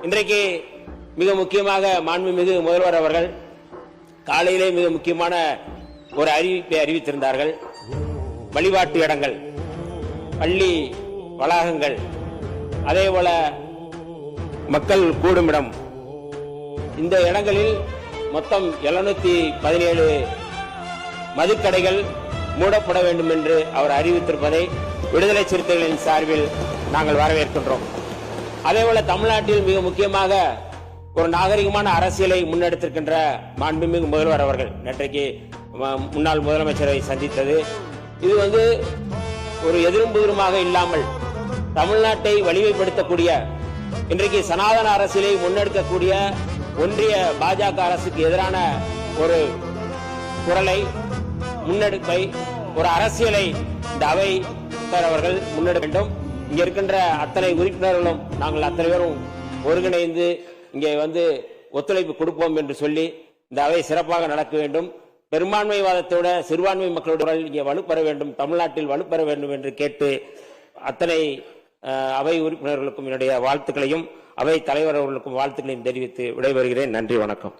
இன்றைக்கு மிக முக்கியமாக மாண்புமிகு முதல்வர் அவர்கள் காலையிலே மிக முக்கியமான ஒரு அறிவிப்பை அறிவித்திருந்தார்கள். வழிபாட்டு இடங்கள், பள்ளி வளாகங்கள், அதேபோல மக்கள் கூடுமிடம், இந்த இடங்களில் மொத்தம் 717 மதுக்கடைகள் மூடப்பட வேண்டும் என்று அவர் அறிவித்திருப்பதை விடுதலை சிறுத்தைகளின் சார்பில் நாங்கள் வரவேற்கின்றோம். அதேபோல தமிழ்நாட்டில் மிக முக்கியமாக ஒரு நாகரிகமான அரசியலை முன்னெடுத்திருக்கின்ற மாண்புமிகு முதல்வர் அவர்கள் நேற்றைக்கு முன்னாள் முதலமைச்சரை சந்தித்தது, இது ஒரு எதிரும் புதிருமாக இல்லாமல் தமிழ்நாட்டை வலிமைப்படுத்தக்கூடிய, இன்றைக்கு சனாதன அரசியலை முன்னெடுக்கக்கூடிய ஒன்றிய பாஜக அரசுக்கு எதிரான ஒரு குரலை, முன்னெடுப்பை, ஒரு அரசியலை இந்த அவை அவர்கள் முன்னெடுக்க வேண்டும். இங்க இருக்கின்ற அத்தனை உறுப்பினர்களும் நாங்கள் அத்தனை பேரும் ஒருங்கிணைந்து இங்கே ஒத்துழைப்பு கொடுப்போம் என்று சொல்லி இந்த அவை சிறப்பாக நடக்க வேண்டும். பெரும்பான்மைவாதத்தோட சிறுபான்மை மக்களோட இங்கே வலுப்பெற வேண்டும், தமிழ்நாட்டில் வலுப்பெற வேண்டும் என்று கேட்டு அத்தனை அவை உறுப்பினர்களுக்கும் என்னுடைய வாழ்த்துக்களையும் அவை தலைவர் அவர்களுக்கும் வாழ்த்துக்களையும் தெரிவித்து விடைபெறுகிறேன். நன்றி, வணக்கம்.